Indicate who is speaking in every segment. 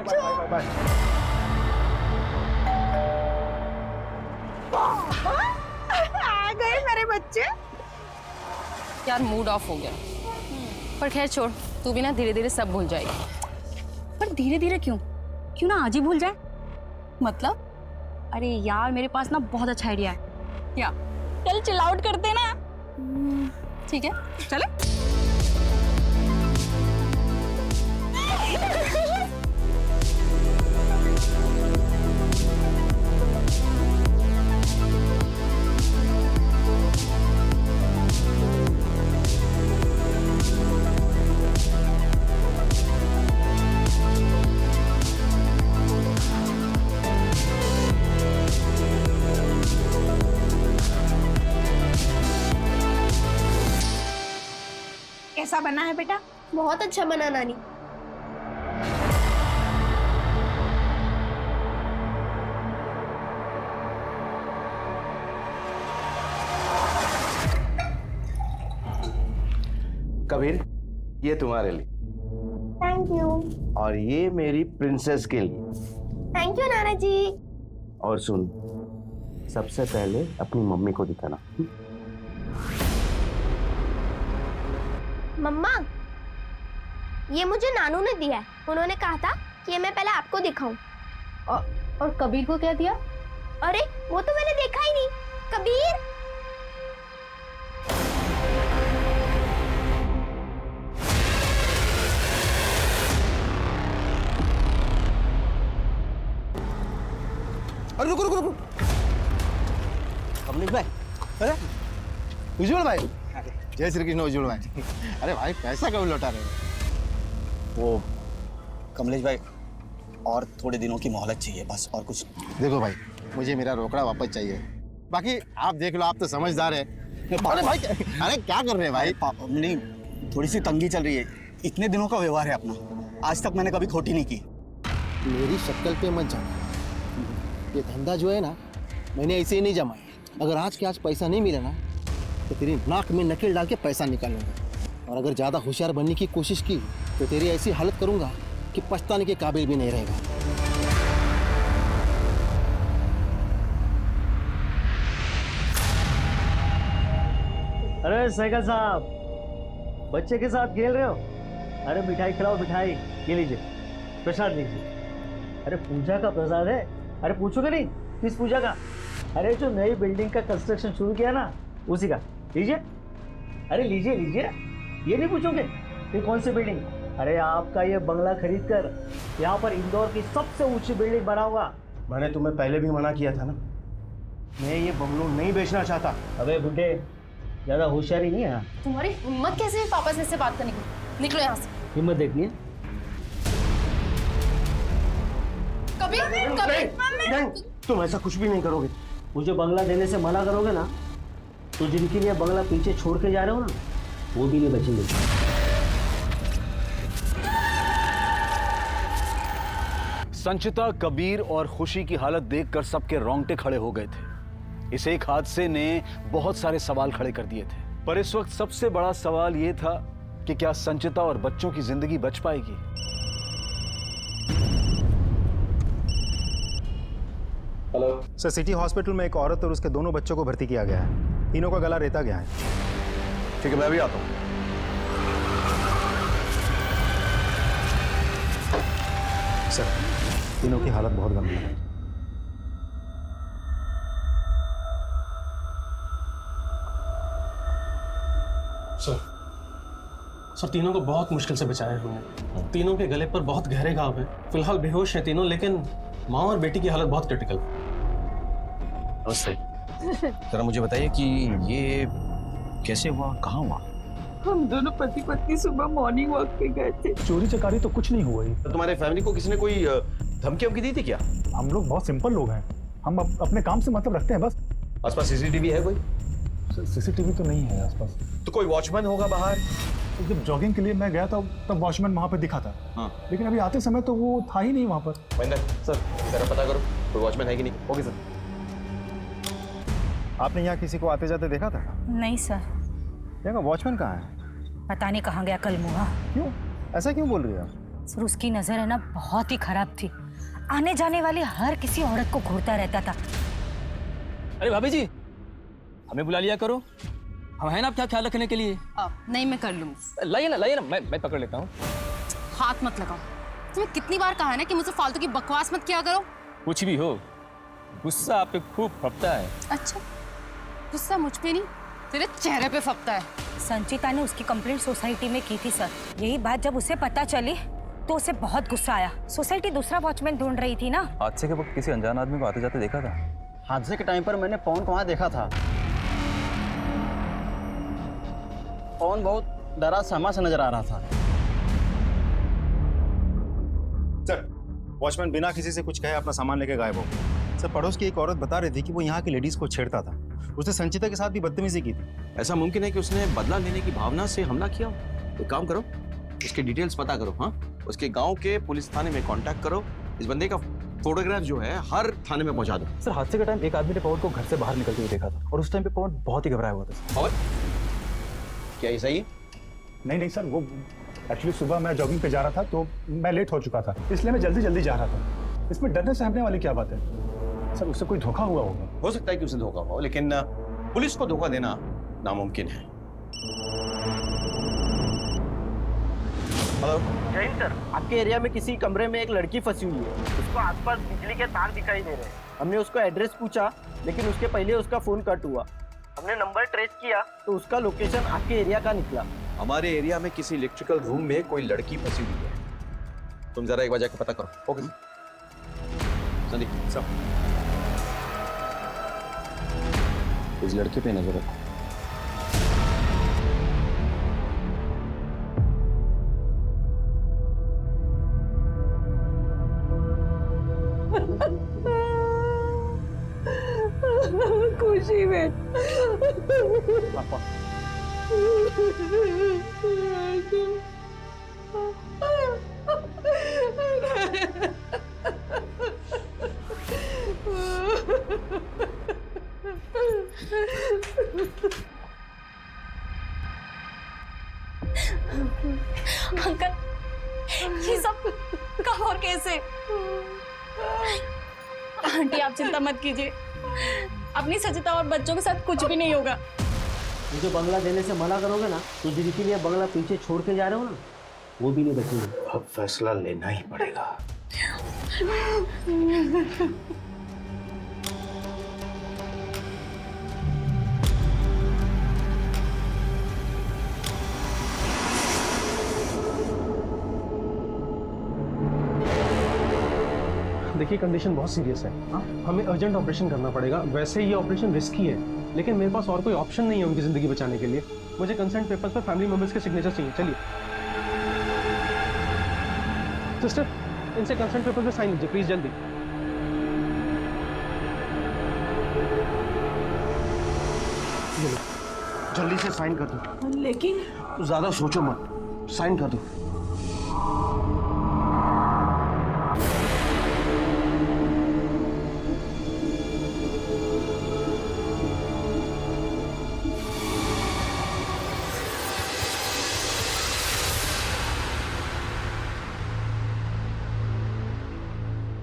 Speaker 1: बच्चों। आ गए मेरे बच्चे।
Speaker 2: यार मूड ऑफ हो गया, पर खैर छोड़, तू भी ना धीरे धीरे सब भूल जाएगी।
Speaker 3: पर धीरे धीरे क्यों क्यों ना आज ही भूल जाए।
Speaker 2: मतलब?
Speaker 3: अरे यार मेरे पास ना बहुत अच्छा आइडिया है।
Speaker 2: क्या?
Speaker 3: चल चिल आउट करते हैं ना।
Speaker 2: ठीक है, चले।
Speaker 1: कैसा बना है बेटा?
Speaker 4: बहुत अच्छा बना नानी।
Speaker 5: कबीर, ये तुम्हारे लिए
Speaker 4: थैंक यू।
Speaker 5: और ये मेरी प्रिंसेस के लिए।
Speaker 4: थैंक यू नाना जी।
Speaker 5: और सुन, सबसे पहले अपनी मम्मी को दिखाना।
Speaker 4: मम्मा, ये मुझे नानू ने दिया है। उन्होंने कहा था कि ये मैं पहले आपको दिखाऊं।
Speaker 2: और कबीर को क्या दिया?
Speaker 4: अरे वो तो मैंने देखा ही नहीं। कबीर,
Speaker 6: अरे रुको रुको रुको। कमलेश भाई, अरे उज्जवल भाई, जय श्री कृष्ण उज्जवल भाई। अरे भाई पैसा कब लौटा रहे हो?
Speaker 7: वो कमलेश भाई, और थोड़े दिनों की मोहलत चाहिए बस, और कुछ।
Speaker 6: देखो भाई, मुझे मेरा रोकड़ा वापस चाहिए। बाकी आप देख लो, आप तो समझदार है। अरे भाई, अरे क्या कर रहे हैं भाई?
Speaker 7: नहीं, थोड़ी सी तंगी चल रही है। इतने दिनों का व्यवहार है अपना, आज तक मैंने कभी खोटी नहीं की।
Speaker 6: मेरी शक्ल पे मत जाना। ये धंधा जो है ना, मैंने ऐसे ही नहीं जमाया। अगर आज के आज पैसा नहीं मिला ना, तो तेरी नाक में नकेल डाल के पैसा निकालूंगा। और अगर ज़्यादा होशियार बनने की कोशिश की तो तेरी ऐसी हालत करूंगा कि पछताने के काबिल भी नहीं रहेगा।
Speaker 8: अरे साइकिल साहब, बच्चे के साथ खेल रहे हो? अरे मिठाई खिलाओ, मिठाई। ये लीजिए, प्रसाद लीजिए। अरे पूजा का प्रसाद है। अरे पूछोगे नहीं किस पूजा का? अरे जो नई बिल्डिंग का कंस्ट्रक्शन शुरू किया ना, उसी का। लीजिए, अरे लीजिए लीजिए। ये नहीं पूछोगे ये कौन सी बिल्डिंग? अरे आपका ये बंगला खरीद कर यहाँ पर इंदौर की सबसे ऊंची बिल्डिंग बनाऊंगा।
Speaker 5: मैंने तुम्हें पहले भी मना किया था ना, मैं ये बंगलो नहीं बेचना चाहता।
Speaker 8: अबे बुड्ढे, ज्यादा होशियारी नहीं है।
Speaker 2: तुम्हारी हिम्मत कैसे है पापा से ऐसे बात करने की? निकलो यहाँ से।
Speaker 8: हिम्मत देखनी है?
Speaker 2: कबीर,
Speaker 5: नहीं, तुम ऐसा कुछ भी नहीं करोगे।
Speaker 8: मुझे बंगला देने से मना करोगे ना, तो जिनके लिए बंगला पीछे छोड़ के जा रहे हो ना, वो भी नहीं बचेंगे।
Speaker 9: संचिता, कबीर और खुशी की हालत देखकर सबके रोंगटे खड़े हो गए थे। इस एक हादसे ने बहुत सारे सवाल खड़े कर दिए थे, पर इस वक्त सबसे बड़ा सवाल यह था कि क्या संचिता और बच्चों की जिंदगी बच पाएगी।
Speaker 10: हेलो सर, सिटी हॉस्पिटल में एक औरत और उसके दोनों बच्चों को भर्ती किया गया है। तीनों का गला रेता गया है।
Speaker 5: ठीक है, मैं भी आता हूँ।
Speaker 10: सर, तीनों की हालत बहुत गंभीर है।
Speaker 11: सर तीनों को बहुत मुश्किल से बचाया हमने। तीनों के गले पर बहुत गहरे घाव हैं। फिलहाल बेहोश हैं तीनों, लेकिन माँ और बेटी की हालत बहुत क्रिटिकल।
Speaker 7: नमस्ते। जरा मुझे बताइए कि ये कैसे हुआ, कहाँ हुआ?
Speaker 1: हम दोनों पति पत्नी सुबह मॉर्निंग वॉक पे गए थे।
Speaker 10: चोरी चकारी तो कुछ नहीं हुआ ही।
Speaker 5: तो तुम्हारे फैमिली को किसी ने कोई धमकी वमकी दी थी क्या?
Speaker 10: हम लोग बहुत सिंपल लोग हैं। हम अपने काम से मतलब रखते हैं बस।
Speaker 5: आसपास सीसीटीवी है कोई?
Speaker 10: सीसीटीवी तो नहीं है आसपास।
Speaker 5: तो कोई वॉचमैन होगा बाहर?
Speaker 10: तो जब जॉगिंग के लिए मैं गया था तब वॉचमैन वहाँ पे दिखा था।
Speaker 5: हाँ।
Speaker 10: लेकिन अभी आते समय तो वो था ही नहीं वहाँ पर।
Speaker 5: महेंद्र सर, जरा पता करो कोई वॉचमैन है कि नहीं।
Speaker 10: Okay sir. आपने यहाँ किसी को आते जाते देखा था?
Speaker 3: नहीं सर।
Speaker 10: यहाँ वॉचमैन कहाँ है?
Speaker 3: पता नहीं कहाँ गया कल मुहा।
Speaker 10: क्यों, ऐसा क्यों बोल रही है आप?
Speaker 3: सर उसकी नजर है ना बहुत ही खराब थी, आने जाने वाली हर किसी औरत को घूरता रहता था।
Speaker 12: अरे भाभी जी, हमें बुला लिया करो, हम हैं ना आपका ख्याल रखने के लिए।
Speaker 2: नहीं, मैं कर लूंगी।
Speaker 12: लाइए ना, मैं पकड़ लेता हूँ।
Speaker 2: हाथ मत लगाओ। तुम्हें कितनी बार कहा है ना कि मुझसे फालतू की बकवास मत किया करो।
Speaker 12: कुछ भी हो, गुस्सा आप पे खूब फपता है।
Speaker 2: अच्छा, गुस्सा मुझ पे नहीं, तेरे चेहरे पे फपता है।
Speaker 3: संचिता ने उसकी कंप्लेंट सोसाइटी में की थी सर। यही बात जब उसे पता चली तो उसे बहुत गुस्सा आया। सोसाइटी दूसरा वॉचमैन ढूंढ रही थी ना।
Speaker 12: हादसे के वक्त किसी अनजान आदमी को आते जाते देखा था?
Speaker 6: हादसे के टाइम पर मैंने पवन को वहाँ देखा था। पवन बहुत डरा सहमा सा नजर आ रहा था।
Speaker 10: सर, वॉचमैन बिना किसी से कुछ कहे अपना सामान लेके गायब हो गया। सर, पड़ोस की एक औरत बता रही थी कि वो यहाँ की लेडीज को छेड़ता था। उसने संचिता के साथ भी बदतमीजी की थी।
Speaker 7: ऐसा मुमकिन है कि उसने बदला लेने की भावना से हमला किया हो? एक काम करो, उसके डिटेल्स पता करो। हाँ, उसके गांव के पुलिस थाने में कांटेक्ट करो। इस बंदे का फोटोग्राफ जो है हर थाने में पहुंचा दो।
Speaker 11: सर हादसे के टाइम एक आदमी ने पवन को घर से बाहर निकलते हुए देखा था और उस टाइम पे पवन बहुत ही घबराया हुआ था।
Speaker 7: और क्या ये सही है?
Speaker 10: नहीं सर, वो एक्चुअली सुबह मैं जॉगिंग पे जा रहा था तो मैं लेट हो चुका था, इसलिए मैं जल्दी जा रहा था। इसमें डरने सहमने वाली क्या बात है? सर, उससे कोई धोखा हुआ होगा।
Speaker 7: हो सकता है कि उसे धोखा हुआ हो, लेकिन पुलिस को धोखा देना नामुमकिन है। हेलो
Speaker 6: जैन सर, आपके एरिया में किसी कमरे में एक लड़की फंसी हुई है। उसको आसपास बिजली के तार दिखाई दे रहे हैं। हमने उसको एड्रेस पूछा, लेकिन उसके पहले उसका फोन कट हुआ। हमने नंबर ट्रेस किया तो उसका लोकेशन आपके एरिया का निकला।
Speaker 7: हमारे एरिया में किसी इलेक्ट्रिकल रूम में कोई लड़की फंसी हुई है। तुम जरा एक बार जाकर पता करो। ओके संदीप सब इस लड़के पे नजर रखो।
Speaker 1: खुशी में
Speaker 10: पापा,
Speaker 3: अंकल, ये सब कब और कैसे? आंटी आप चिंता मत कीजिए, अपनी सचिता और बच्चों के साथ कुछ भी नहीं होगा।
Speaker 8: मुझे बंगला देने से मना करोगे ना तो जिनके लिए बंगला पीछे छोड़ के जा रहे हो ना, वो भी नहीं बचेंगे।
Speaker 5: अब फैसला लेना ही पड़ेगा।
Speaker 11: देखिए कंडीशन बहुत सीरियस है। हमें अर्जेंट ऑपरेशन करना पड़ेगा। वैसे ये ऑपरेशन रिस्की है, लेकिन मेरे पास और कोई ऑप्शन नहीं है उनकी जिंदगी बचाने के लिए। मुझे कंसेंट पेपर्स पर फैमिली मेंबर्स के सिग्नेचर चाहिए। चलिए सिस्टर, इनसे कंसेंट पेपर पे साइन लीजिए प्लीज, जल्दी।
Speaker 6: जल्दी से साइन कर दो।
Speaker 1: लेकिन
Speaker 6: तू ज्यादा सोचो मत, साइन कर दो।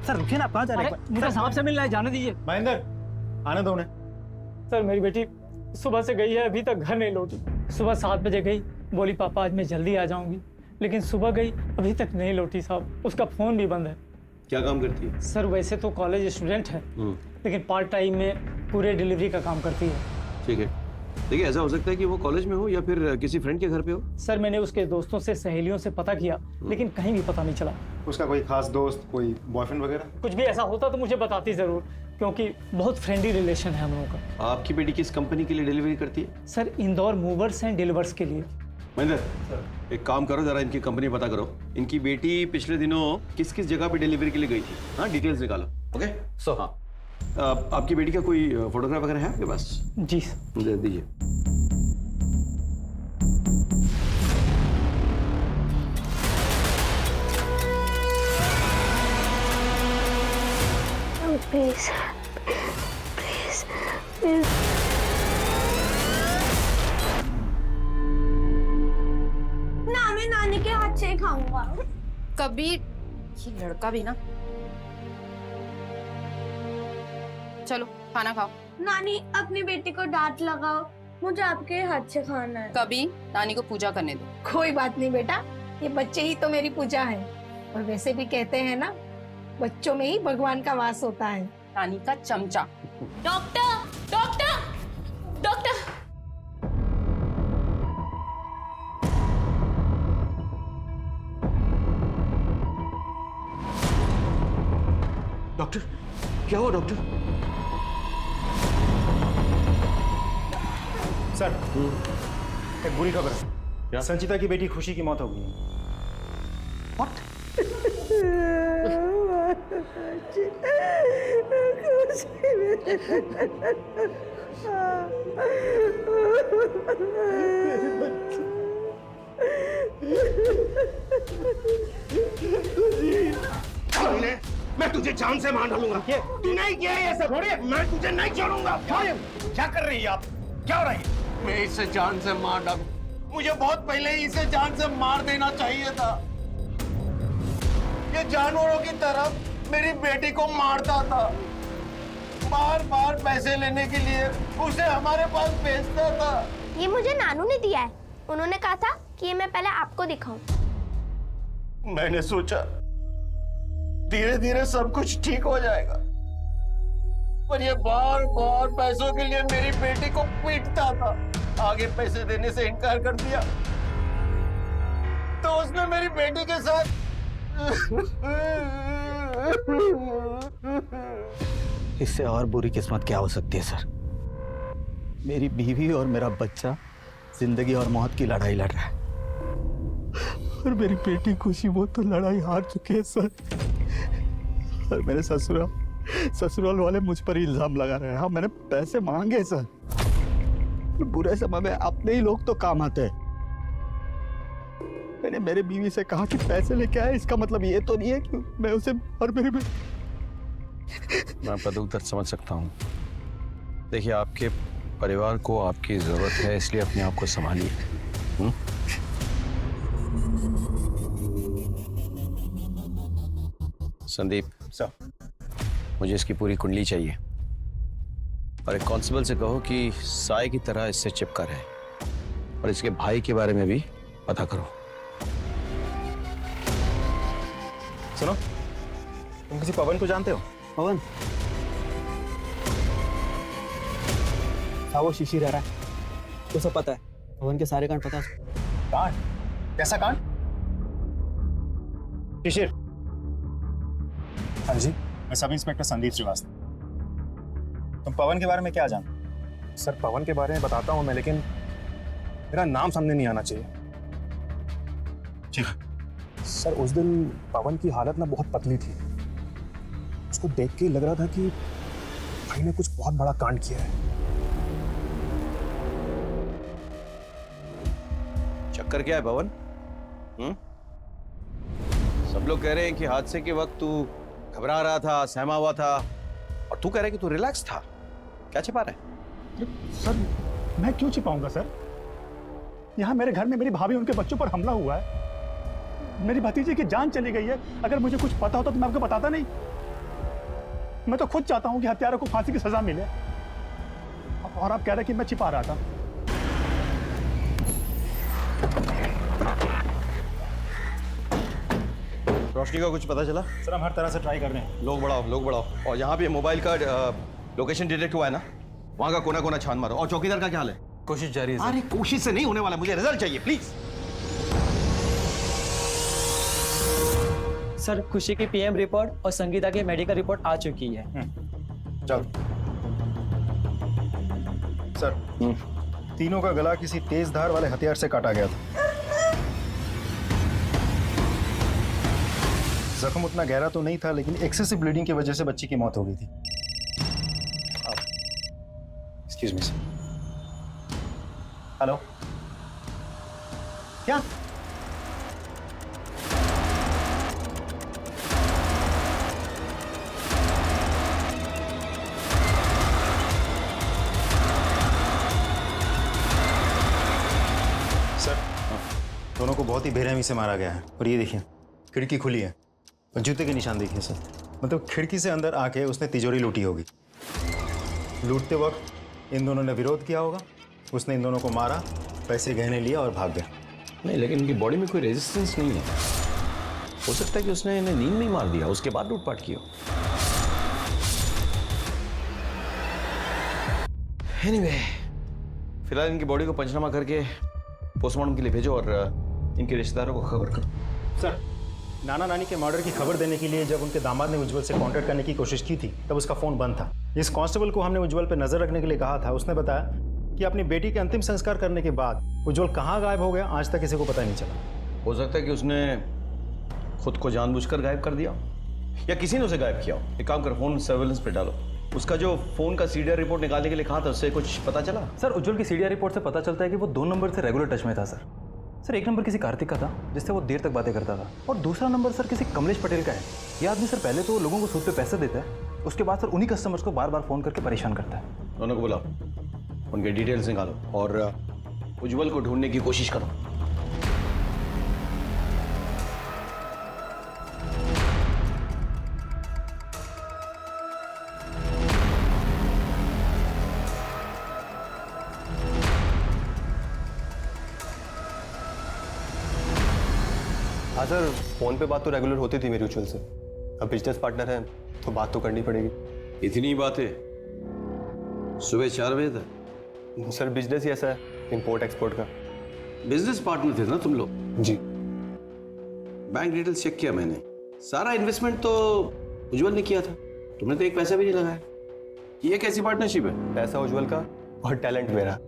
Speaker 8: सर रुकिए ना, आप कहाँ जा रहे हैं? मुझे साहब से मिलना है, जाने दीजिए।
Speaker 10: महेंद्र, आने दो उन्हें।
Speaker 13: सर मेरी बेटी सुबह से गई है, अभी तक घर नहीं लौटी। सुबह 7 बजे गई, बोली पापा आज मैं जल्दी आ जाऊंगी, लेकिन सुबह गई अभी तक नहीं लौटी साहब। उसका फोन भी बंद है।
Speaker 7: क्या काम करती है?
Speaker 13: सर वैसे तो कॉलेज स्टूडेंट है, लेकिन पार्ट टाइम में पूरे डिलीवरी का काम करती है।
Speaker 7: ठीक है, देखिए ऐसा हो सकता है कि वो कॉलेज में हो या फिर किसी फ्रेंड के घर पे हो।
Speaker 13: सर मैंने उसके दोस्तों से, सहेलियों से पता किया, लेकिन कहीं भी पता नहीं चला।
Speaker 10: उसका कोई खास दोस्त, कोई बॉयफ्रेंड वगैरह?
Speaker 13: कुछ भी ऐसा होता तो मुझे बताती जरूर, क्योंकि बहुत फ्रेंडली रिलेशन है हम लोगों का।
Speaker 7: आपकी बेटी किस कंपनी के लिए डिलीवरी करती है?
Speaker 13: Sir Indore movers and delivers के लिए।
Speaker 7: महेंद्र, एक काम करो, जरा इनकी कंपनी पता करो। इनकी बेटी पिछले दिनों किस किस जगह पे डिलीवरी के लिए गई थी। हाँ, डिटेल्स निकालो। ओके सो हाँ, आपकी बेटी का कोई फोटोग्राफ वगैरह है आपके पास?
Speaker 13: जी
Speaker 7: मुझे दीजिए।
Speaker 4: Please please please. ना मैं नानी के हाथ से ही खाऊंगा।
Speaker 2: कबीर, ये लड़का भी ना। चलो खाना खाओ।
Speaker 4: नानी अपनी बेटी को डांट लगाओ, मुझे आपके हाथ से खाना है।
Speaker 2: कबीर, नानी को पूजा करने दो।
Speaker 14: कोई बात नहीं बेटा, ये बच्चे ही तो मेरी पूजा है। और वैसे भी कहते हैं ना, बच्चों में ही भगवान का वास होता है।
Speaker 2: नानी का चमचा।
Speaker 14: Doctor, doctor, doctor.
Speaker 5: डॉक्टर, क्या हुआ डॉक्टर?
Speaker 10: सर, एक बुरी खबर है। संचिता की बेटी खुशी की मौत हो गई है।
Speaker 5: मैं तुझे जान से मार डालूंगा। तू नहीं किया ये सब। मैं तुझे नहीं छोड़ूंगा।
Speaker 9: क्या कर रही है आप? क्या हो रहा है?
Speaker 5: मैं इसे जान से मार डालूं। मुझे बहुत पहले ही इसे जान से मार देना चाहिए था। ये जानवरों की तरह मेरी बेटी को मारता था, बार बार पैसे लेने के लिए उसे हमारे पास भेजता था।
Speaker 4: ये मुझे नानू ने दिया है। उन्होंने कहा था कि ये मैं पहले आपको दिखाऊं।
Speaker 5: मैंने सोचा धीरे धीरे सब कुछ ठीक हो जाएगा, पर ये बार बार पैसों के लिए मेरी बेटी को पीटता था। आगे पैसे देने से इनकार कर दिया तो उसने मेरी बेटी के साथ
Speaker 6: इससे और बुरी किस्मत क्या हो सकती है सर? मेरी बीवी और मेरा बच्चा जिंदगी और मौत की लड़ाई लड़ रहा है, और मेरी बेटी खुशी वो तो लड़ाई हार चुके हैं सर। और मेरे ससुराल वाले मुझ पर इल्जाम लगा रहे हैं। हाँ, मैंने पैसे मांगे सर। बुरे समय में अपने ही लोग तो काम आते हैं। मैंने मेरे बीवी से कहा कि पैसे लेके आए, इसका मतलब ये तो नहीं है कि मैं उसे और मेरी
Speaker 7: मैं आपका दुख दर्द समझ सकता हूँ। देखिए, आपके परिवार को आपकी जरूरत है, इसलिए अपने आप को संभालिए। संदीप
Speaker 10: सर,
Speaker 7: मुझे इसकी पूरी कुंडली चाहिए और एक कांस्टेबल से कहो कि साय की तरह इससे चिपका रहे, और इसके भाई के बारे में भी पता करो।
Speaker 10: सुनो, तुम किसी पवन को जानते हो?
Speaker 6: पवन? हाँ, वो शिशिर रह रहा है, तो सब पता है। पवन के सारे कांड पता है।
Speaker 10: कांड? कैसा कांड? शिशिर। हाँ जी, मैं सब इंस्पेक्टर संदीप श्रीवास्तव। तुम पवन के बारे में क्या जानते? सर, पवन के बारे में बताता हूँ मैं, लेकिन मेरा नाम सामने नहीं आना चाहिए। ठीक है सर। उस दिन पवन की हालत ना बहुत पतली थी। उसको देख के लग रहा था कि भाई ने कुछ बहुत बड़ा कांड किया है।
Speaker 7: चक्कर क्या है पवन? सब लोग कह रहे हैं कि हादसे के वक्त तू घबरा रहा था, सहमा हुआ था, और तू कह रहा है कि तू रिलैक्स था। क्या छिपा रहा है?
Speaker 10: सर, मैं क्यों छिपाऊंगा सर? यहाँ मेरे घर में मेरी भाभी उनके बच्चों पर हमला हुआ है। मेरी भतीजी की जान चली गई है। अगर मुझे कुछ पता होता तो मैं आपको बताता नहीं। मैं तो खुद चाहता हूँ कि हत्यारों को फांसी की सजा मिले, और आप कह रहे हैं कि मैं छिपा रहा था।
Speaker 7: रोशनी का कुछ पता चला?
Speaker 10: सर, हम हर तरह से ट्राई कर रहे हैं।
Speaker 7: लोग बढ़ाओ। और यहाँ पे मोबाइल का लोकेशन डिटेक्ट हुआ है ना, वहाँ का कोना कोना छान मारो। और चौकीदार का क्या हाल है?
Speaker 12: कोशिश जारी है।
Speaker 7: अरे कोशिश से नहीं होने वाला, मुझे रिजल्ट चाहिए प्लीज।
Speaker 15: सर, खुशी की पीएम रिपोर्ट और संगीता की मेडिकल रिपोर्ट आ चुकी है।
Speaker 10: चलो सर, तीनों का गला किसी तेज धार वाले हथियार से काटा गया था। जख्म उतना गहरा तो नहीं था, लेकिन एक्सेसिव ब्लीडिंग की वजह से बच्ची की मौत हो गई थी। Excuse me sir. हेलो, क्या? सर, दोनों को बहुत ही बेरहमी से मारा गया है। और ये देखिए, खिड़की खुली है और जूते के निशान देखिए सर। मतलब खिड़की से अंदर आके उसने तिजोरी लूटी होगी। लूटते वक्त इन दोनों ने विरोध किया होगा, उसने इन दोनों को मारा, पैसे गहने लिया और भाग गया।
Speaker 7: नहीं, लेकिन उनकी बॉडी में कोई रेजिस्टेंस नहीं है। हो सकता है कि उसने इन्हें नींद में ही मार दिया, उसके बाद लूटपाट किया। एनीवे, फिलहाल इनकी बॉडी को पंचनामा करके पोस्टमार्टम के लिए भेजो और इनके रिश्तेदारों को खबर करो।
Speaker 10: सर, नाना नानी के मर्डर की खबर देने के लिए जब उनके दामाद ने उज्जवल से कांटेक्ट करने की कोशिश की थी तब उसका फ़ोन बंद था। इस कांस्टेबल को हमने उज्जवल पर नज़र रखने के लिए कहा था। उसने बताया कि अपनी बेटी के अंतिम संस्कार करने के बाद उज्जवल कहाँ गायब हो गया आज तक किसी को पता नहीं चला।
Speaker 7: हो सकता है कि उसने खुद को जानबूझकर गायब कर दिया या किसी ने उसे गायब किया हो। एक काम कर, फोन सर्वेलेंस पे डालो। उसका जो फोन का सीडीआर रिपोर्ट निकालने के लिए कहा था उससे कुछ पता चला?
Speaker 15: सर उज्जवल की सीडीआर रिपोर्ट से पता चलता है कि वो 2 नंबर से रेगुलर टच में था सर। एक नंबर किसी कार्तिक का था जिससे वो देर तक बातें करता था, और दूसरा नंबर सर किसी कमलेश पटेल का है। ये आदमी सर पहले तो लोगों को सूद पे पैसे देता है, उसके बाद सर उन्हीं कस्टमर्स को बार बार फोन करके परेशान करता है।
Speaker 7: दोनों को बुलाओ, उनके डिटेल्स निकालो और उज्जवल को ढूंढने की कोशिश करो।
Speaker 16: हाँ सर, फ़ोन पे बात तो रेगुलर होती थी मेरी उज्जवल से। अब बिजनेस पार्टनर है तो बात तो करनी पड़ेगी।
Speaker 7: इतनी बातें सुबह 4 बजे तक?
Speaker 16: सर बिजनेस ही ऐसा है, इंपोर्ट एक्सपोर्ट का।
Speaker 7: बिजनेस पार्टनर थे ना तुम लोग?
Speaker 16: जी।
Speaker 7: बैंक डिटेल्स चेक किया मैंने, सारा इन्वेस्टमेंट तो उज्जवल ने किया था, तुमने तो एक पैसा भी नहीं लगाया। ये कैसी पार्टनरशिप है?
Speaker 16: पैसा उज्जवल का और टैलेंट मेरा,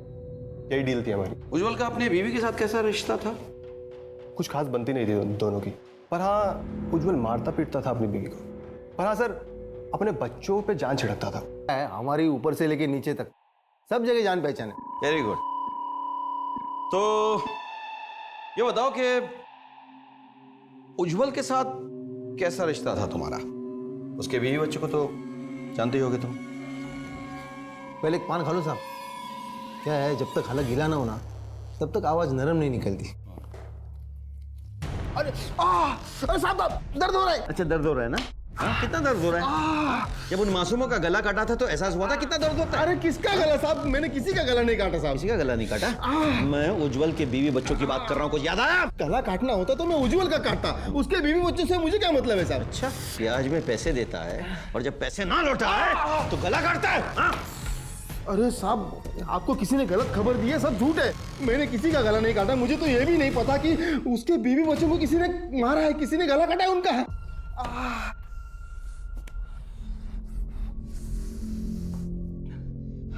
Speaker 16: यही डील थी हमारी।
Speaker 7: उज्जवल का अपने बीवी के साथ कैसा रिश्ता था?
Speaker 16: कुछ खास बनती नहीं थी दोनों की, पर हाँ उज्जवल मारता पीटता था अपनी बीवी को। पर हाँ सर, अपने बच्चों पे जान छिड़कता था।
Speaker 6: हमारी ऊपर से लेके नीचे तक सब जगह जान पहचान है।
Speaker 7: Very good. तो ये बताओ कि उज्जवल के साथ कैसा रिश्ता था तुम्हारा? उसके बीवी बच्चों को तो जानते ही होगे तुम।
Speaker 6: पहले एक पान खा लो साहब। क्या है, जब तक हालत गीला ना हो ना तब तक आवाज नरम नहीं निकलती। अरे अरे साहब दर्द हो रहा है।
Speaker 7: अच्छा, दर्द हो रहा है ना? हाँ, कितना दर्द हो रहा है? जब उन मासूमों का गला काटा था तो एहसास हुआ था कितना दर्द होता है?
Speaker 6: अरे किसका गला साहब? मैंने किसी का गला नहीं काटा साहब।
Speaker 7: किसी का गला नहीं काटा? मैं उज्जवल के बीवी बच्चों की बात कर रहा हूँ, कुछ याद आया?
Speaker 6: गला काटना होता तो मैं उज्जवल का काटता, उसके बीवी बच्चों से मुझे क्या मतलब है साहब?
Speaker 7: अच्छा, ब्याज में पैसे देता है और जब पैसे ना लौटा है तो गला काटता है?
Speaker 6: अरे साहब, आपको किसी ने गलत खबर दी है, सब झूठ है। मैंने किसी का गला नहीं काटा। मुझे तो ये भी नहीं पता कि उसके बीवी बच्चों को किसी ने मारा है, किसी ने गला काटा है उनका।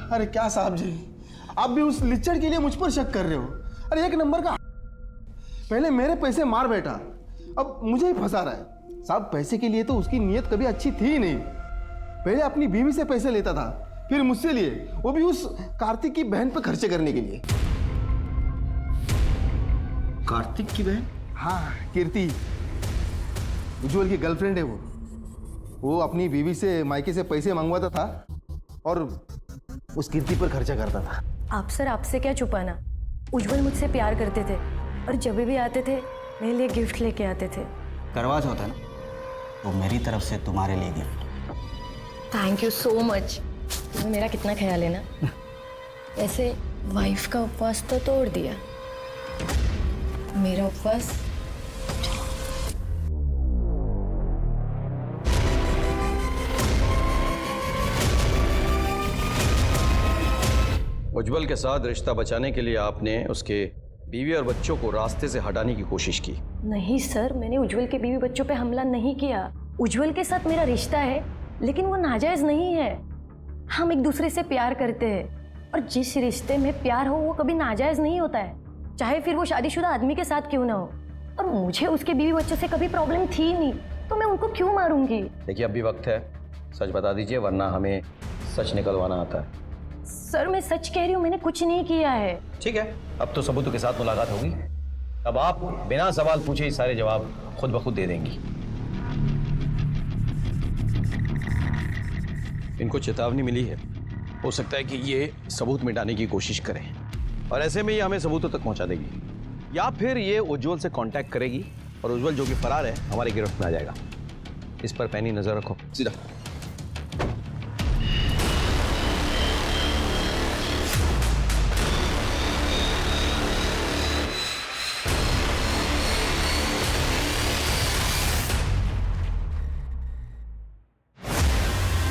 Speaker 6: अरे क्या साहब जी, आप भी उस लिच्चड़ के लिए मुझ पर शक कर रहे हो? अरे एक नंबर का पहले मेरे पैसे मार बैठा, अब मुझे ही फंसा रहा है। साहब पैसे के लिए तो उसकी नीयत कभी अच्छी थी ही नहीं। पहले अपनी बीवी से पैसे लेता था, फिर मुझसे लिए, वो भी उस कार्तिक की बहन पर खर्चे करने के लिए।
Speaker 7: कार्तिक की बहन?
Speaker 6: हाँ, कीर्ति, उज्जवल की गर्लफ्रेंड है वो अपनी बीवी से मायके से पैसे मंगवाता था और उस कीर्ति पर खर्चा करता था।
Speaker 3: आप सर, आपसे क्या छुपाना, उज्जवल मुझसे प्यार करते थे और जब भी आते थे मेरे लिए गिफ्ट लेके आते थे।
Speaker 17: करवा चौथ है ना, तो मेरी तरफ से तुम्हारे लिए gift.
Speaker 2: Thank you so much. तुम्हें मेरा कितना ख्याल है ना। ऐसे वाइफ का उपवास तो तोड़ दिया, मेरा उपवास
Speaker 7: उज्जवल के साथ रिश्ता बचाने के लिए आपने उसके बीवी और बच्चों को रास्ते से हटाने की कोशिश की?
Speaker 3: नहीं सर, मैंने उज्जवल के बीवी बच्चों पे हमला नहीं किया। उज्जवल के साथ मेरा रिश्ता है, लेकिन वो नाजायज नहीं है। हम एक दूसरे से प्यार करते हैं और जिस रिश्ते में प्यार हो वो कभी नाजायज नहीं होता है, चाहे फिर वो शादीशुदा आदमी के साथ क्यों ना हो। और मुझे उसके बीवी बच्चों से कभी प्रॉब्लम थी नहीं, तो मैं उनको क्यों मारूंगी?
Speaker 7: देखिए, अभी वक्त है, सच बता दीजिए वरना हमें सच निकलवाना आता है।
Speaker 3: सर मैं सच कह रही हूँ, मैंने कुछ नहीं किया है।
Speaker 7: ठीक है, अब तो सबूतों के साथ मुलाकात होगी। अब आप बिना सवाल पूछे ही सारे जवाब खुद ब खुद दे देंगी। इनको चेतावनी मिली है, हो सकता है कि ये सबूत मिटाने की कोशिश करें और ऐसे में ये हमें सबूतों तक पहुंचा देगी, या फिर ये उज्जवल से कांटेक्ट करेगी और उज्जवल जो कि फरार है हमारी गिरफ्त में आ जाएगा। इस पर पैनी नजर रखो। सीधा।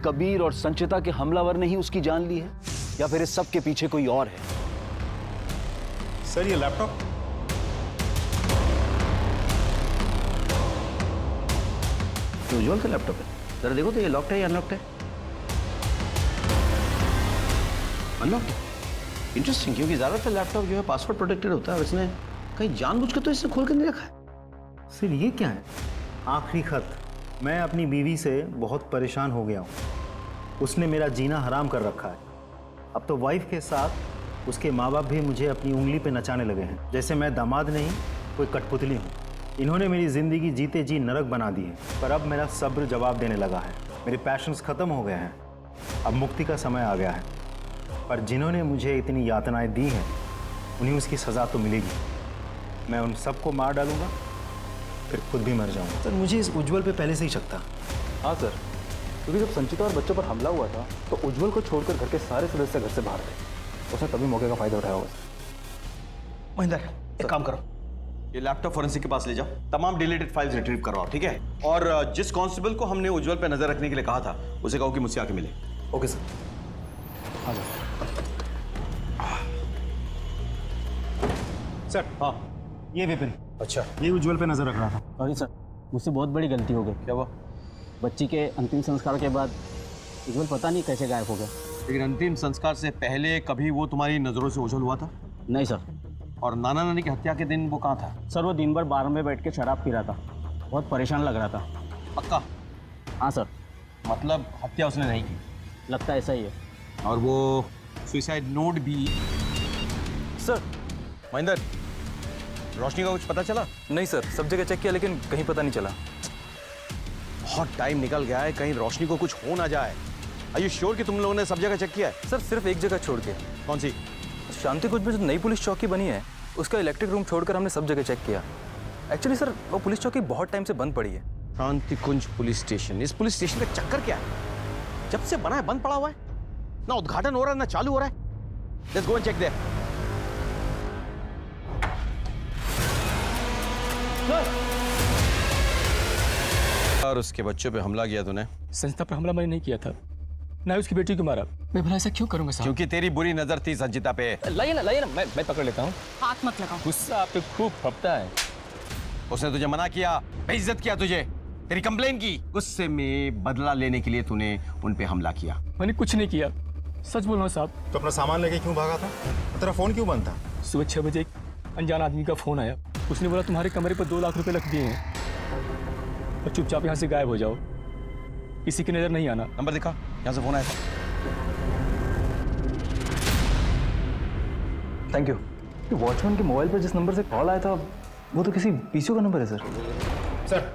Speaker 9: कबीर और संचिता के हमलावर ने ही उसकी जान ली है या फिर इस सब के पीछे कोई और है?
Speaker 10: सर ये लैपटॉप
Speaker 7: उज्जवल का लैपटॉप है। जरा देखो तो ये लॉक्ड है या अनलॉक्ड है? अनलॉक्ड। इंटरेस्टिंग, क्योंकि ज्यादातर लैपटॉप जो है पासवर्ड प्रोटेक्टेड होता है और इसने कहीं जानबूझकर तो इसने खोल कर नहीं रखा है।
Speaker 6: सर ये क्या है? आखिरी खत। मैं अपनी बीवी से बहुत परेशान हो गया हूँ। उसने मेरा जीना हराम कर रखा है। अब तो वाइफ के साथ उसके माँ बाप भी मुझे अपनी उंगली पे नचाने लगे हैं, जैसे मैं दामाद नहीं कोई कठपुतली हूँ। इन्होंने मेरी ज़िंदगी जीते जी नरक बना दी है। पर अब मेरा सब्र जवाब देने लगा है। मेरे पैशंस ख़त्म हो गए हैं। अब मुक्ति का समय आ गया है। पर जिन्होंने मुझे इतनी यातनाएँ दी हैं उन्हें उसकी सज़ा तो मिलेगी। मैं उन सबको मार डालूँगा, फिर खुद भी मर जाऊँगा। सर मुझे इस उज्जवल पे पहले से ही शक था।
Speaker 15: हाँ सर, क्योंकि जब संचिता और बच्चों पर हमला हुआ था तो उज्जवल को छोड़कर घर के सारे सदस्य घर से बाहर थे। उसने तभी मौके का फायदा उठाया होगा।
Speaker 7: महेंद्र, एक काम करो, ये लैपटॉप फोरेंसिक के पास ले जाओ, तमाम डिलीटेड फाइल्स रिट्रीव करवाओ, ठीक है? और जिस कांस्टेबल को हमने उज्जवल पे नजर रखने के लिए कहा था उसे कहो कि मुझसे आके मिले।
Speaker 15: Okay sir.
Speaker 10: आ जाओ। सर
Speaker 12: हाँ,
Speaker 10: ये विपिन।
Speaker 12: अच्छा,
Speaker 10: ये उज्जवल पे नजर रख रहा था।
Speaker 12: सॉरी सर, मुझसे बहुत बड़ी गलती हो गई। क्या हुआ? बच्ची के अंतिम संस्कार के बाद उज्जवल पता नहीं कैसे गायब हो गया।
Speaker 7: लेकिन अंतिम संस्कार से पहले कभी वो तुम्हारी नजरों से ओझल हुआ था?
Speaker 12: नहीं सर।
Speaker 7: और नाना नानी की हत्या के दिन वो कहाँ था?
Speaker 12: सर वो दिन भर बार में बैठ के शराब पी रहा था, बहुत परेशान लग रहा था।
Speaker 7: पक्का?
Speaker 12: हाँ सर।
Speaker 7: मतलब हत्या उसने नहीं की?
Speaker 12: लगता ऐसा ही है।
Speaker 7: और वो सुसाइड नोट भी?
Speaker 15: सर
Speaker 7: महेंद्र, रोशनी का कुछ पता चला?
Speaker 15: नहीं सर, सब जगह चेक किया लेकिन कहीं पता नहीं चला।
Speaker 7: बहुत टाइम निकल गया है, कहीं रोशनी को कुछ हो ना जाए। आर यू श्योर कि तुम लोगों ने सब जगह चेक किया है?
Speaker 15: सर सिर्फ एक जगह छोड़ के।
Speaker 7: कौन सी?
Speaker 15: शांति कुछ में जो नई पुलिस चौकी बनी है उसका इलेक्ट्रिक रूम छोड़कर हमने सब जगह चेक किया। एक्चुअली सर वो पुलिस चौकी बहुत टाइम से बंद पड़ी है।
Speaker 7: शांति कुंज पुलिस स्टेशन, इस पुलिस स्टेशन का चक्कर क्या है? जब से बना है बंद पड़ा हुआ है, ना उद्घाटन हो रहा है ना चालू हो रहा है। Let's go and check there. और उसके बच्चों पे हमला किया तूने?
Speaker 12: संचिता पर हमला मैंने नहीं किया था, ना उसकी बेटी को मारा। मैं भला ऐसा क्यों करूंगा साहब?
Speaker 7: क्योंकि तेरी बुरी नजर थी संचिता पे।
Speaker 12: लाइए ना मैं पकड़ लेता हूँ।
Speaker 2: हाथ मत लगाओ।
Speaker 12: गुस्सा आप पे खूब फपता है।
Speaker 7: उसने तुझे मना किया, बेइज्जत किया तुझे, तेरी कंप्लेन की। गुस्से में बदला लेने के लिए तूने उन पे हमला किया।
Speaker 12: मैंने कुछ नहीं किया, सच बोल रहा हूँ साहब।
Speaker 10: तो अपना सामान लेके क्यों भागा था? तेरा फोन क्यों बंद था?
Speaker 12: सुबह 6 बजे एक अनजान आदमी का फोन आया। उसने बोला तुम्हारे कमरे पर 2 लाख रुपए रख दिए हैं और चुपचाप यहाँ से गायब हो जाओ, किसी की नजर नहीं आना।
Speaker 7: नंबर दिखा, यहाँ से फोन आया था।
Speaker 15: Thank you. वॉचमैन के मोबाइल पर जिस नंबर से कॉल आया था वो तो किसी पीसीओ का नंबर है सर।
Speaker 10: सर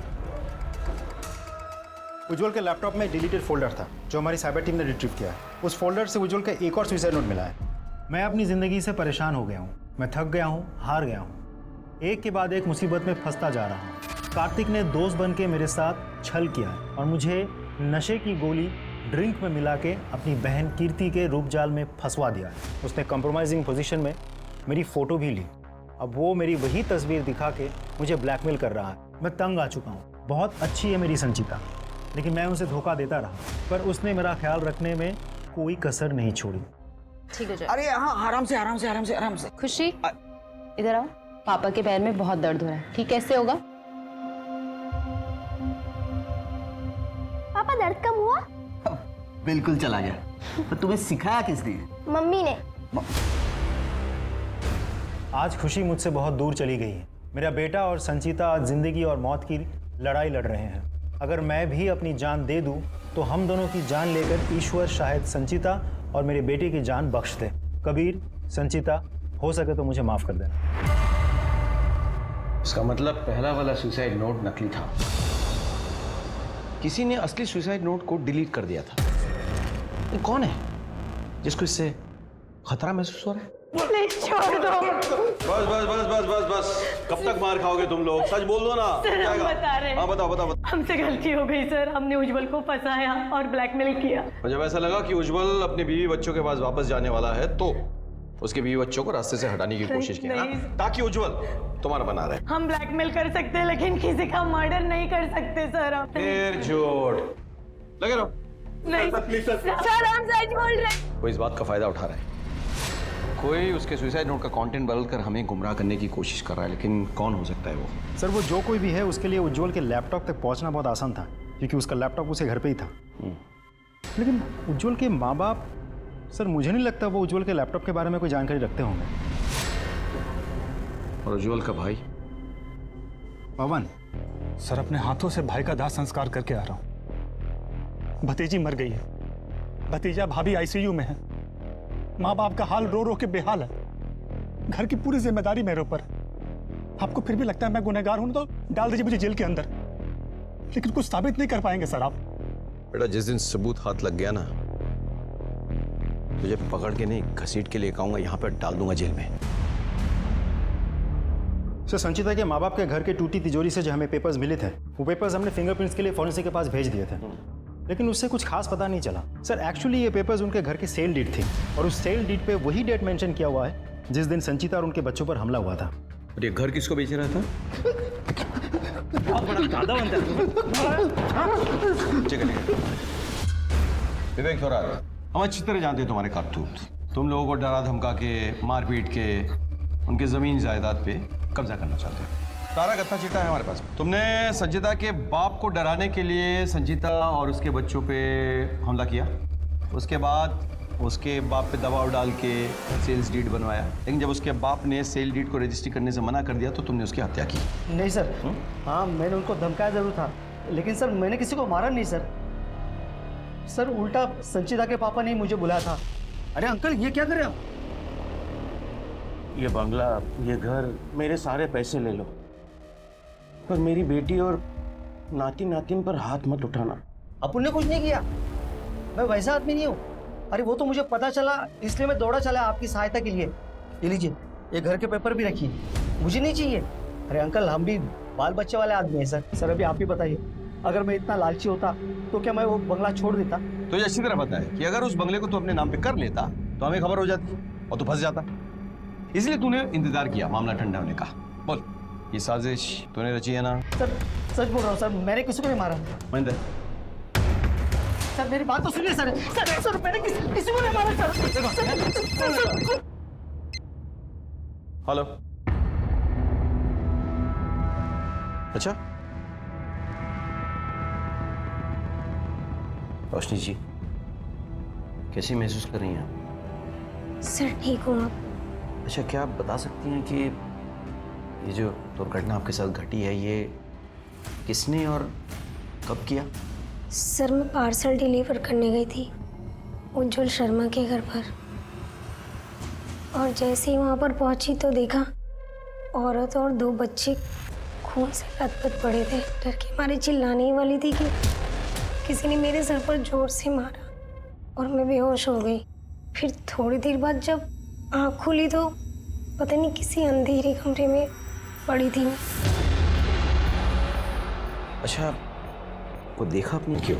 Speaker 10: उज्जवल के लैपटॉप में डिलीटेड फोल्डर था जो हमारी साइबर टीम ने रिट्रीव किया है। उस फोल्डर से उज्जवल का एक और सुसाइड नोट मिला है। मैं अपनी ज़िंदगी से परेशान हो गया हूँ। मैं थक गया हूँ, हार गया हूँ। एक के बाद एक मुसीबत में फंसता जा रहा हूँ। कार्तिक ने दोस्त बन के मेरे साथ छल किया है और मुझे नशे की गोली ड्रिंक में मिला के अपनी बहन कीर्ति के रूपजाल में फंसवा दिया है। उसने कंप्रोमाइजिंग पोजीशन में मेरी फ़ोटो भी ली। अब वो मेरी वही तस्वीर दिखा के मुझे ब्लैकमेल कर रहा है। मैं तंग आ चुका हूँ। बहुत अच्छी है मेरी संचिता, लेकिन मैं उसे धोखा देता रहा, पर उसने मेरा ख्याल रखने में कोई कसर नहीं छोड़ी।
Speaker 2: ठीक है।
Speaker 18: अरे हाँ, आराम से आराम से आराम से आराम से।
Speaker 2: खुशी इधर आओ। पापा के पैर में बहुत दर्द हो रहा है, ठीक कैसे होगा?
Speaker 4: पापा दर्द कम हुआ?
Speaker 17: बिल्कुल चला गया। तो तुम्हें सिखाया किसने?
Speaker 4: मम्मी ने।
Speaker 6: आज खुशी मुझसे बहुत दूर चली गई है। मेरा बेटा और संचिता आज जिंदगी और मौत की लड़ाई लड़ रहे हैं। अगर मैं भी अपनी जान दे दूं तो हम दोनों की जान लेकर ईश्वर शायद संचिता और मेरे बेटे की जान बख्श दे। कबीर, संचिता, हो सके तो मुझे माफ कर देना।
Speaker 7: इसका मतलब पहला वाला सुसाइड नोट नकली था। किसी ने असली सुसाइड नोट को डिलीट कर दिया था। ये कौन है जिसको इससे खतरा महसूस हो रहा है?
Speaker 3: प्लीज छोड़ दो।
Speaker 7: बस बस बस बस बस बस, कब तक मार खाओगे तुम लोग? सच बोल दो ना।
Speaker 3: सर हम बता रहे हैं।
Speaker 7: हाँ बताओ बताओ।
Speaker 3: हमसे गलती हो गई सर, हमने उज्जवल को फंसाया और ब्लैकमेल किया।
Speaker 7: और जब ऐसा लगा कि उज्जवल अपने बीवी बच्चों के पास वापस जाने वाला है तो उसके बीवी बच्चों को रास्ते से हटाने की कोशिश की ना, ताकि उज्जवल तुम्हारा बना रहे।
Speaker 3: हम ब्लैकमेल कर सकते हैं लेकिन किसी का मर्डर नहीं कर सकते सर। आप
Speaker 7: फिर झूठ लगे रहो।
Speaker 3: नहीं सर हम सच बोल रहे हैं।
Speaker 7: कोई इस बात का फायदा उठा रहा है, कोई उसके सुसाइड नोट का कंटेंट बदलकर हमें गुमराह करने की कोशिश कर रहा है, लेकिन कौन हो सकता है वो?
Speaker 10: सर वो जो कोई भी है उसके लिए उज्जवल के लैपटॉप तक पहुंचना बहुत आसान था, क्योंकि उसका लैपटॉप उसे घर पे ही था। लेकिन उज्जवल के माँ बाप, सर मुझे नहीं लगता वो उज्जवल के लैपटॉप के बारे में कोई जानकारी रखते होंगे।
Speaker 7: और उज्जवल का भाई
Speaker 10: पवन?
Speaker 12: सर अपने हाथों से भाई का दाह संस्कार करके आ रहा हूँ। भतीजी मर गई है, भतीजा भाभी आईसीयू में है, माँ बाप का हाल रो रो के बेहाल है, घर की पूरी जिम्मेदारी मेरे ऊपर है। आपको फिर भी लगता है मैं गुनहगार हूं तो डाल दीजिए मुझे जेल के अंदर, लेकिन कुछ साबित नहीं कर पाएंगे सर आप।
Speaker 7: बेटा जिस दिन सबूत हाथ लग गया ना, तुझे पकड़ के नहीं घसीट के लेकर आऊंगा, यहाँ पर डाल दूंगा जेल में।
Speaker 10: सर संचिता के माँ बाप के घर के टूटी तिजोरी से जो हमें पेपर्स मिले थे, वो पेपर्स हमने फिंगरप्रिंट्स के लिए फॉरेंसिक के पास भेज दिए थे, लेकिन उससे कुछ खास पता नहीं चला। सर एक्चुअली ये पेपर्स उनके घर की सेल डीड थी, और उस सेल डीड पे वही डेट मेंशन किया हुआ है जिस दिन संचिता और उनके बच्चों पर हमला हुआ था।
Speaker 7: और ये घर किसको बेच रहा था? विवेक थोड़ा हम अच्छी तरह जानते हैं तुम्हारे करतूत। तुम लोगों को डरा धमका के, मार पीट के उनके जमीन जायदाद पे कब्जा करना चाहते हो। सारा गत्ता चिट्ठा है हमारे पास। तुमने संचिता के बाप को डराने के लिए संचिता और उसके बच्चों पे हमला किया, उसके बाद उसके बाप पे दबाव डाल के सेल्स डीड बनवाया, लेकिन जब उसके बाप ने सेल डीड को रजिस्ट्री करने से मना कर दिया तो तुमने उसकी हत्या की।
Speaker 8: नहीं सर, हाँ मैंने उनको धमकाया जरूर था, लेकिन सर मैंने किसी को मारा नहीं सर। सर उल्टा संचिता के पापा ने मुझे बुलाया था। अरे अंकल ये क्या कर रहे हो?
Speaker 5: ये बंगला, ये घर, मेरे सारे पैसे ले लो, पर मेरी बेटी और नाती नातिन पर हाथ मत उठाना।
Speaker 8: अपुन ने कुछ नहीं किया, मैं वैसा आदमी नहीं हूँ। अरे वो तो मुझे पता चला इसलिए मैं दौड़ा चला आपकी सहायता के लिए। ये लीजिए, ये घर के पेपर भी रखिए, मुझे नहीं चाहिए। अरे अंकल हम भी बाल बच्चे वाले आदमी हैं सर। सर अभी आप ही बताइए, अगर मैं इतना लालची होता तो क्या मैं वो बंगला छोड़ देता?
Speaker 7: तुझे अच्छी तरह पता है कि अगर उस बंगले को तू अपने नाम पे कर लेता तो हमें खबर हो जाती और तू फंस जाता, इसलिए तूने इंतजार किया मामला ठंडा होने का। बोल, ये साजिश तूने रची है ना?
Speaker 8: सर सच बोल रहा हूँ सर, मैंने किसी को नहीं मारा।
Speaker 7: महेंद्र
Speaker 8: सर मेरी बात तो सुनिए सर। सर मैंने किसी को नहीं मारा सर।
Speaker 7: हेलो, अच्छा रोशनी जी कैसी महसूस कर रही हैं आप?
Speaker 4: सर ठीक हूँ आप?
Speaker 7: अच्छा क्या आप बता सकती हैं कि ये जो दुर्घटना आपके साथ घटी है ये किसने और कब किया?
Speaker 4: सर मैं पार्सल डिलीवर करने गई थी उज्जवल शर्मा के घर पर, और जैसे ही वहाँ पर पहुँची तो देखा औरत और 2 बच्चे खून से लथपथ पड़े थे। डर के मारे चिल्लाने ही वाली थी कि किसी ने मेरे सर पर जोर से मारा और मैं बेहोश हो गई। फिर थोड़ी देर बाद जब आँख खुली तो पता नहीं किसी अंधेरे कमरे में पड़ी थी मैं।
Speaker 7: अच्छा वो देखा आपने क्यों?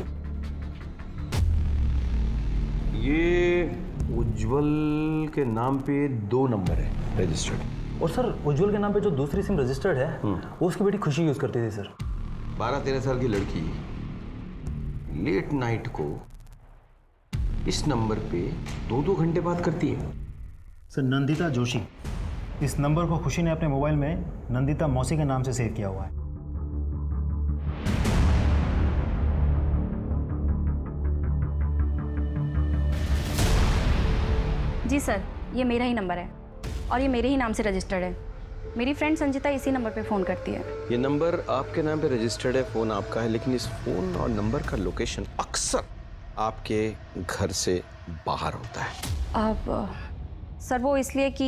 Speaker 7: ये उज्जवल के नाम पे 2 नंबर है रजिस्टर्ड,
Speaker 15: और सर उज्जवल के नाम पे जो दूसरी सिम रजिस्टर्ड है वो उसकी बेटी खुशी यूज करती थी सर।
Speaker 7: 12-13 साल की लड़की लेट नाइट को इस नंबर पे 2-2 घंटे बात करती है।
Speaker 10: सर नंदिता जोशी, इस नंबर को खुशी ने अपने मोबाइल में नंदिता मौसी के नाम से सेव किया हुआ है।
Speaker 19: जी सर, ये मेरा ही नंबर है और ये मेरे ही नाम से रजिस्टर्ड है। मेरी फ्रेंड संचिता इसी नंबर पे फ़ोन करती है।
Speaker 7: ये नंबर आपके नाम पे रजिस्टर्ड है, फ़ोन आपका है, लेकिन इस फ़ोन और नंबर का लोकेशन अक्सर आपके घर से बाहर होता है।
Speaker 19: अब सर वो इसलिए कि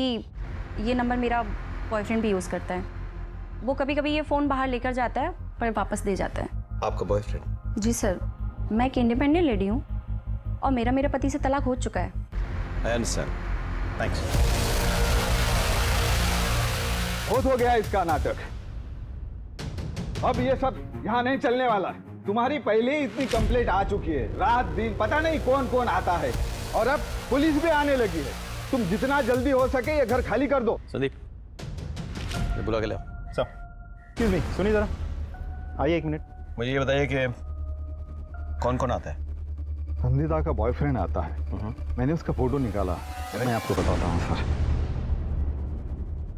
Speaker 19: ये नंबर मेरा बॉयफ्रेंड भी यूज़ करता है। वो कभी कभी ये फ़ोन बाहर लेकर जाता है पर वापस दे जाता है।
Speaker 7: आपका बॉयफ्रेंड?
Speaker 19: जी सर, मैं एक इंडिपेंडेंट लेडी हूँ और मेरा पति से तलाक हो चुका है।
Speaker 7: I understand, thanks.
Speaker 9: बहुत हो गया इसका नाटक। अब ये सब यहाँ नहीं चलने वाला है। तुम्हारी पहले ही इतनी कंप्लेंट आ चुकी है, रात दिन पता नहीं कौन कौन आता है, और अब पुलिस भी आने लगी है। तुम जितना जल्दी हो सके ये घर खाली कर दो।
Speaker 7: संदीप, ये बुला के ले आओ।
Speaker 10: सर, एक्सक्यूज मी, सुनिए जरा, आइए 1 मिनट।
Speaker 7: मुझे ये बताइए कि कौन कौन आता है?
Speaker 9: नंदिता का बॉयफ्रेंड आता है। मैंने उसका फोटो निकाला, मैं आपको बताता हूँ सर।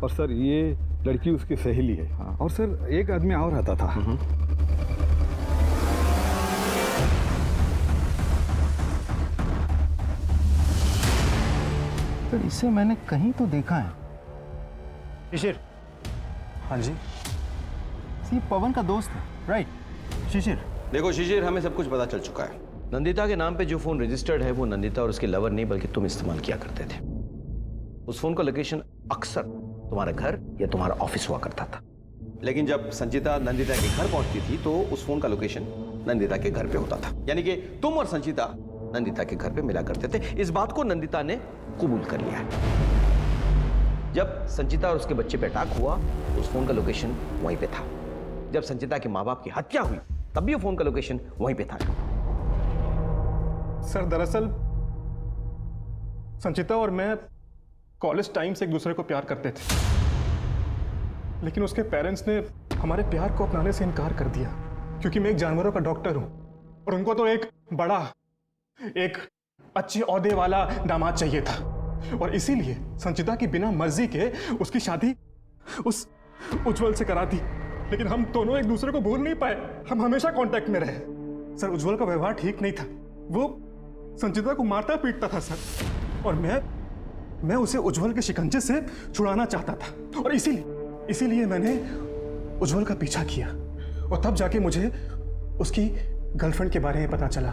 Speaker 9: और सर ये लड़की उसकी सहेली है। और सर एक आदमी और आता था।
Speaker 6: सर इसे मैंने कहीं तो देखा है।
Speaker 10: शिशिर। हाँ जी।
Speaker 6: ये पवन का दोस्त है, राइट? शिशिर।
Speaker 7: देखो शिशिर, हमें सब कुछ पता चल चुका है। नंदिता के नाम पे जो फोन रजिस्टर्ड है वो नंदिता और उसके लवर नहीं बल्कि तुम इस्तेमाल किया करते थे। उस फोन का लोकेशन अक्सर तुम्हारा घर या तुम्हारा ऑफिस हुआ करता था। लेकिन जब संचिता नंदिता के घर पहुंचती थी तो उस फोन का लोकेशन नंदिता के घर पे होता था। यानी कि तुम और संचिता नंदिता के घर पे मिला करते थे। इस बात को नंदिता ने कबूल कर लिया है। जब संचिता और उसके बच्चे पे अटैक हुआ तो उस फोन का लोकेशन वहीं पे था। जब संचिता के माँ बाप की हत्या हुई तब भी वो फोन का लोकेशन वहीं पे था।
Speaker 10: सर दरअसल संचिता और मैं कॉलेज टाइम से एक दूसरे को प्यार करते थे, लेकिन उसके पेरेंट्स ने हमारे प्यार को अपनाने से इनकार कर दिया क्योंकि मैं एक जानवरों का डॉक्टर हूं और उनको तो एक बड़ा, एक अच्छे ओहदे वाला दामाद चाहिए था। और इसीलिए संचिता की बिना मर्जी के उसकी शादी उस उज्जवल से करा दी। लेकिन हम दोनों एक दूसरे को भूल नहीं पाए, हम हमेशा कांटेक्ट में रहे। सर उज्जवल का व्यवहार ठीक नहीं था, वो संचिता को मारता पीटता था सर, और मैं उसे उज्जवल के शिकंजे से छुड़ाना चाहता था। और इसीलिए मैंने उज्जवल का पीछा किया और तब जाके मुझे उसकी गर्लफ्रेंड के बारे में पता चला।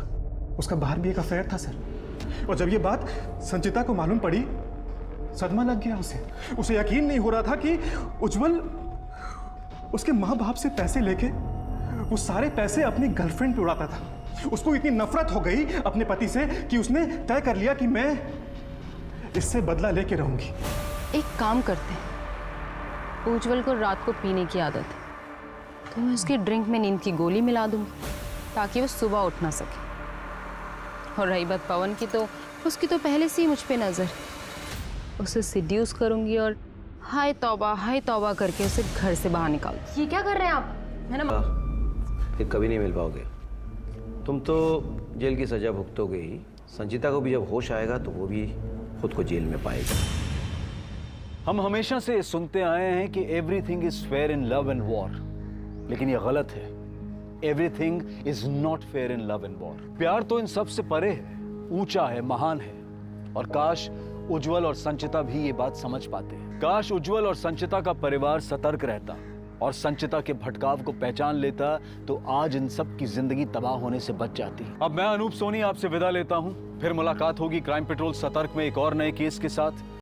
Speaker 10: उसका बाहर भी एक अफेयर था सर, और जब ये बात संचिता को मालूम पड़ी सदमा लग गया उसे यकीन नहीं हो रहा था कि उज्जवल उसके माँ बाप से पैसे लेके वो सारे पैसे अपनी गर्लफ्रेंड पे उड़ाता था। उसको इतनी नफरत हो गई अपने पति से कि उसने तय कर लिया कि मैं इससे बदला लेके रहूंगी।
Speaker 19: एक काम करते हैं, उज्जवल को रात को पीने की आदत है तो मैं उसकी ड्रिंक में नींद की गोली मिला दूंगी ताकि वो सुबह उठ ना सके। और रही बात पवन की, तो उसकी तो पहले से ही मुझ पे नजर। उसे सिड्यूस करूंगी और हाय तौबा करके उसे घर से बाहर निकाल।
Speaker 3: ये क्या कर रहे हैं आप? है ना?
Speaker 7: ये कभी नहीं मिल पाओगे। तुम तो जेल की सजा भुगतोगे ही। संचिता को भी जब होश आएगा तो वो भी खुद को जेल में पाएगा।
Speaker 9: हम हमेशा से सुनते आए हैं कि everything is fair in love and war, लेकिन ये गलत है। Everything is not fair in love and war. प्यार तो इन सब से परे है, ऊंचा है, महान है। और काश उज्जवल और संचिता भी ये बात समझ पाते। काश उज्जवल और संचिता का परिवार सतर्क रहता और संचिता के भटकाव को पहचान लेता तो आज इन सब की जिंदगी तबाह होने से बच जाती। अब मैं अनूप सोनी आपसे विदा लेता हूं, फिर मुलाकात होगी क्राइम पेट्रोल सतर्क में एक और नए केस के साथ।